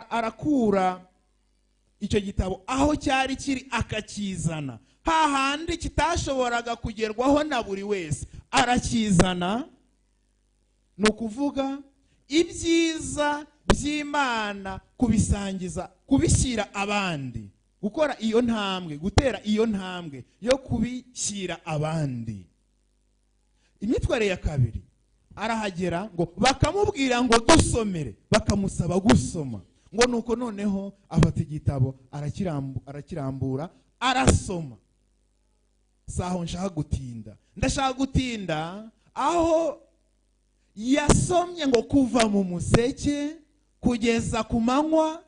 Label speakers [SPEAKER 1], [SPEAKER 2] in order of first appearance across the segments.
[SPEAKER 1] arakura icyo gitabo aho cyari kiri akakizana, hahandi kitashoboraga kugerwaho na buri wese, arakizana. ni ukuvuga ibyiza by'Imana kubisangiza, kubishyira abandi, gukora iyo ntambwe, gutera iyo ntambwe yo kubishyira abandi. Imyitwarire ya kabiri, arahagera ngo bakamubwira ngo dusomere, bakamusaba gusoma, ngo nuko noneho afata igitabo arakirambura arasoma. Saho nshaka gutinda, ndashaka gutinda aho yasomye ngo kuva mu museke kugeza ku manywa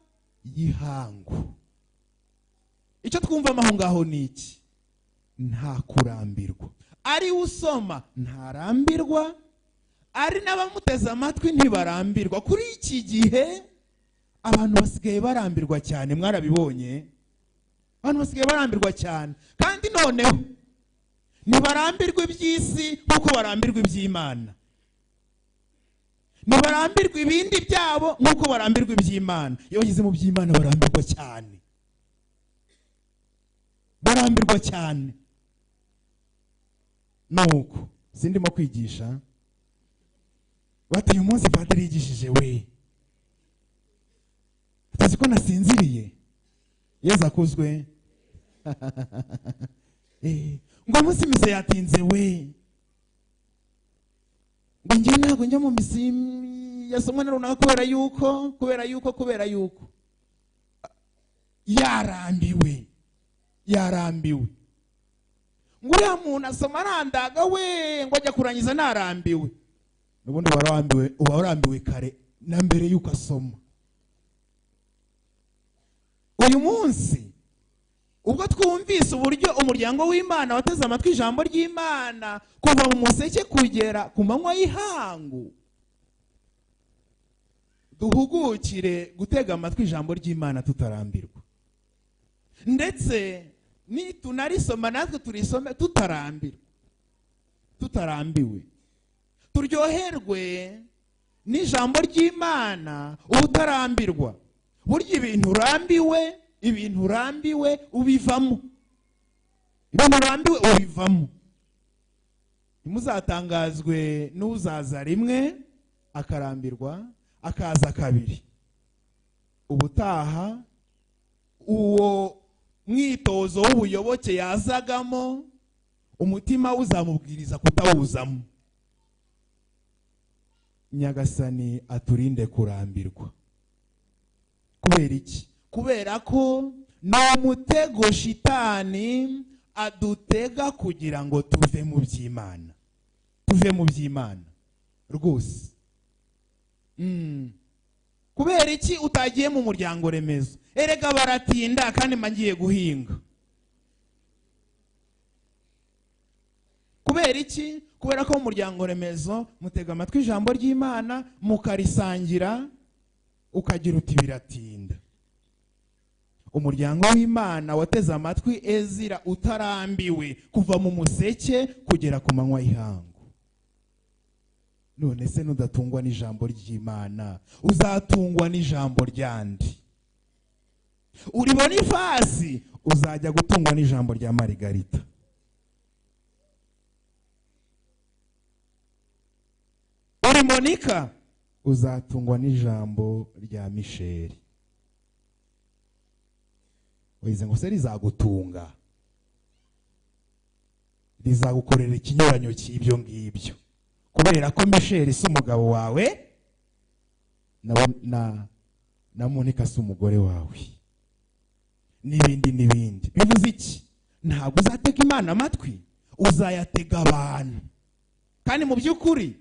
[SPEAKER 1] y'ihangu. Icyo twumva aho ngaho ni iki? Nta kurambirwa. Ari usoma ntarambirwa, ari n'abamuteze amatwi ntibarambirwa. Kuri iki gihe abantu basigaye barambirwa cyane, mwarabibonye? Abantu basigaye barambirwa cyane, kandi noneho ntibarambirwa iby'isi nk'uko barambirwa iby'Imana, ntibarambirwa ibindi byabo nk'uko barambirwa iby'Imana. Iyo bageze mu by'Imana barambirwa cyane, barambirwa cyane. Nuko sindimo kwigisha, bati uyu munsi padiri yigishije we, atazi ko nasinziriye. Yesu akuzwe. Ngo munsi mise yatinze we, ngo njye ntabwo njya mu misi yasomwe na runaka kubera yuko yarambiwe. Ngo uriya muntu asoma arandaga we, ngo ajya kurangiza narambiwe. Nubundi uba warambiwe kare na mbere yuko asoma. Uyu munsi ubwo twumvise uburyo umuryango w'Imana wateze amatwi ijambo ry'Imana kuva mu museke kugera ku manywa y'ihangu, duhugukire gutega amatwi ijambo ry'Imana tutarambirwa, ndetse nitunarisoma natwe turisome tutarambiwe. Turyoherwe n'ijambo ry'Imana ubutarambirwa. Burya ibintu urambiwe ubivamo, Ntimuzatangazwe n'uzaza rimwe akarambirwa akaza kabiri. Ubutaha uwo mwitozo w'ubuyoboke yazagamo, umutima uzamubwiriza kutawuzamo. Nyagasani aturinde kurambirwa. Kubera iki? Kubera ko ni umutego shitani adutega kugira ngo tuve mu by'Imana rwose. Kubera iki utagiye mu muryango remezo? Erega baratinda kandi mangiye guhinga. Kubera iki? Kubera ko mu muryango remezo mutega amatwi ijambo ry'Imana mukarisangira, ukagira uti biratinda. Umuryango w'Imana wateze amatwi Ezira utarambiwe kuva mu museke kugera ku manywa y'ihangu. None se nudatungwa n'ijambo ry'Imana uzatungwa n'ijambo ryandi? Uri Bonifasi uzajya gutungwa n'ijambo rya Marigarita. Uri Monika uzatungwa n'ijambo rya Misheri. Wize ngo se rizagutunga, rizagukorera ikinyuranyo cy'ibyo ngibyo, kubera ko Misheri si umugabo wawe na Monika si umugore wawe, n'ibindi. Bivuze iki? Ntabwo uzatega Imana amatwi, uzayatega abantu. Kandi mu by'ukuri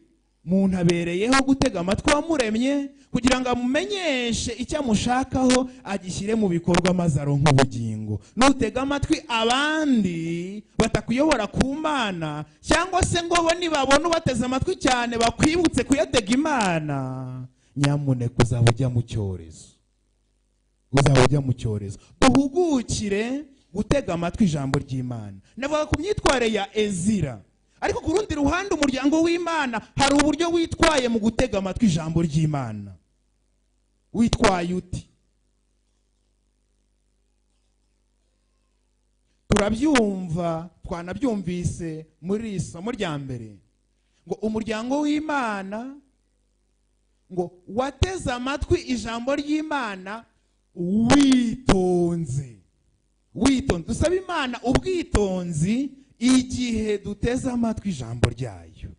[SPEAKER 1] muntu abereyeho gutega amatwi wamuremye kugira ngo amumenyeshe icyo amushakaho, agishyire mu bikorwa maze aronke ubugingo. Nutega amatwi abandi batakuyobora ku Mana, cyangwa se ngo bo nibabona ubateze amatwi cyane bakwibutse kuyatega Imana, nyamuneka uzaba ujya mu cyorezo. Duhugukire gutega amatwi ijambo ry'Imana. Navuga ku myitwarire ya Ezira, ariko ku rundi ruhande umuryango w'Imana hari uburyo witwaye mu gutega amatwi ijambo ry'Imana. witwaye uti? turabyumva, twanabyumvise muri iri somo rya mbere ngo umuryango w'Imana ngo wateze amatwi ijambo ry'Imana witonze. Dusaba Imana ubwitonzi igihe duteze amatwi ijambo ryayo.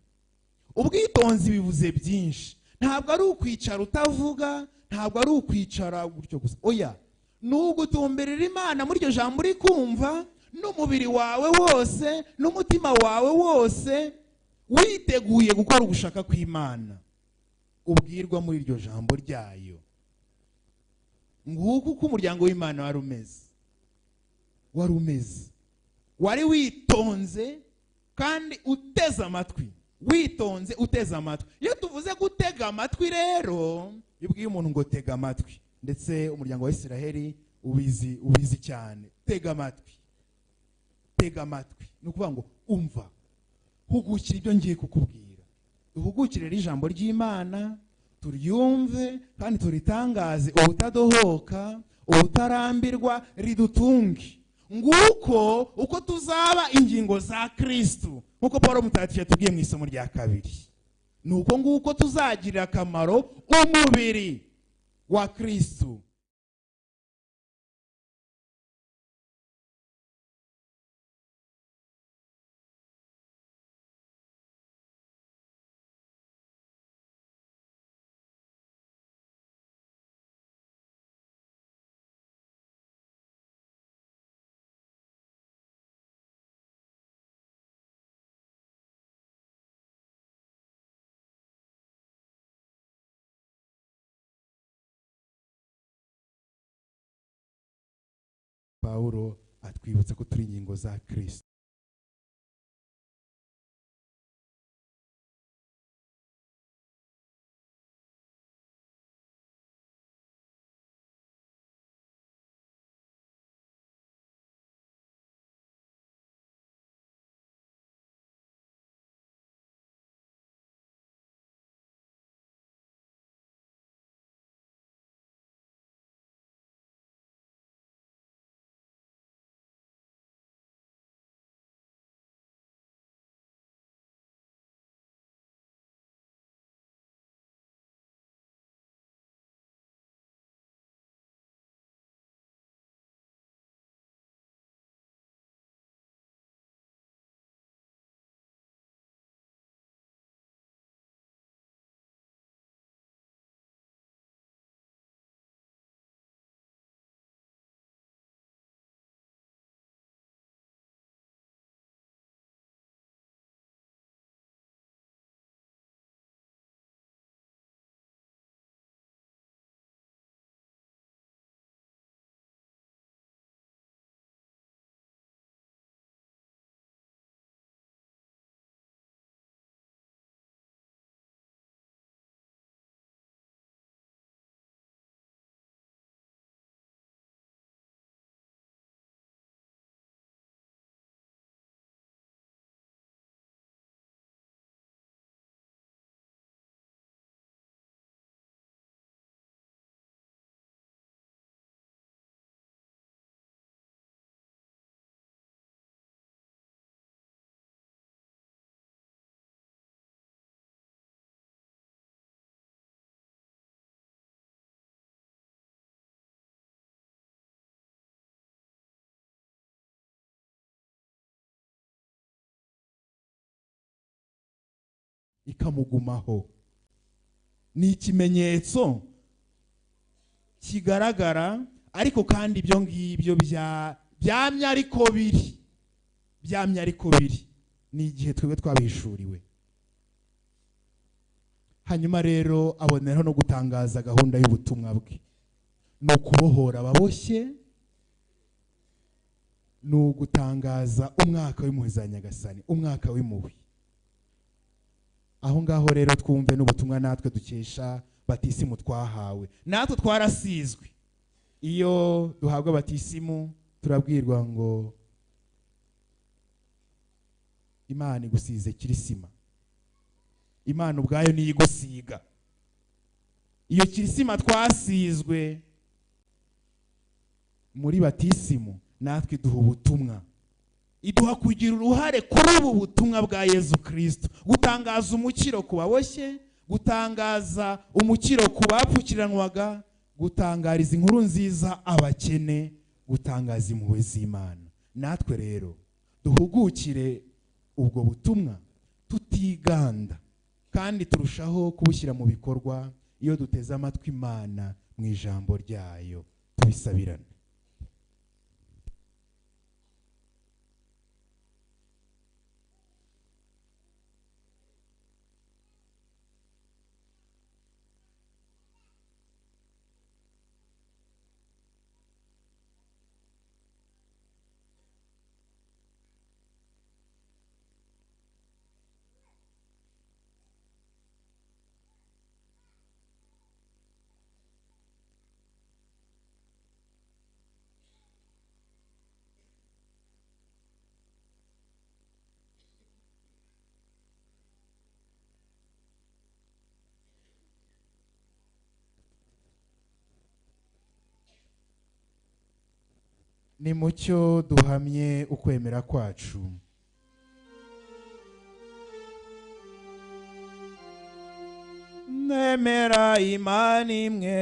[SPEAKER 1] Ubwitonzi bivuze byinshi, ntabwo ari ukwicara utavuga, ntabwo ari ukwicara gutyo gusa, oya, ni ugutumberera Imana muri iryo jambo uri kumva n'umubiri wawe wose n'umutima wawe wose, witeguye gukora ugushaka kw'Imana ubwirwa muri iryo jambo ryayo. Nguko uko umuryango w'Imana wari umeze, wari witonze kandi uteze amatwi, witonze uteze amatwi. Iyo tuvuze gutega amatwi rero, ibwiye umuntu ngo tega amatwi, ndetse umuryango wa Isiraheli ubizi cyane. Tega amatwi ni ukuvuga ngo umva, hugukira ibyo ngiye kukubwira, duhugukire ijambo ry'Imana, turyumve kandi turitangaze ubutadohoka, ubutarambirwa, ridutunge. Nguko uko tuzaba ingingo za Kristo, nkuko Paulo mutagatifu yatubwiye mu isomo rya kabiri. Nuko nguko tuzagirira akamaro umubiri wa Kristo. Paulo atwibutsa ko turi ingingo za Kristo. Ikamugumaho. Ni ikimenyetso kigaragara, ariko kandi ibyo ngibyo byamye ariko biri ni igihe twebwe twabishuriwe. Hanyuma rero aboneraho no gutangaza gahunda y'ubutumwa bwe, no kubohora ababoshye, no gutangaza umwaka w'impuhwe za Nyagasani, umwaka w'impuhwe. Aho ngaho rero twumve n'ubutumwa natwe dukesha batisimu twahawe. Natwe twarasizwe. Iyo duhabwa batisimu turabwirwa ngo Imana igusize kirisima, Imana ubwayo niyo igusiga. iyo kirisima twasizwe muri batisimu natwe iduha ubutumwa, iduha kugira uruhare kuri ubu butumwa bwa Yezu Kristo, gutangaza umukiro ku baboshye, gutangaza umukiro ku bapfukiranwaga, gutangariza inkuru nziza abakene, gutangaza impuhwe z'Imana. Natwe rero duhugukire ubwo butumwa tutiganda, kandi turushaho kubushyira mu bikorwa iyo duteze amatwi Imana mu ijambo ryayo. Tubisabirane. Ni mucyo duhamye ukwemera kwacu. Nemera Imana imwe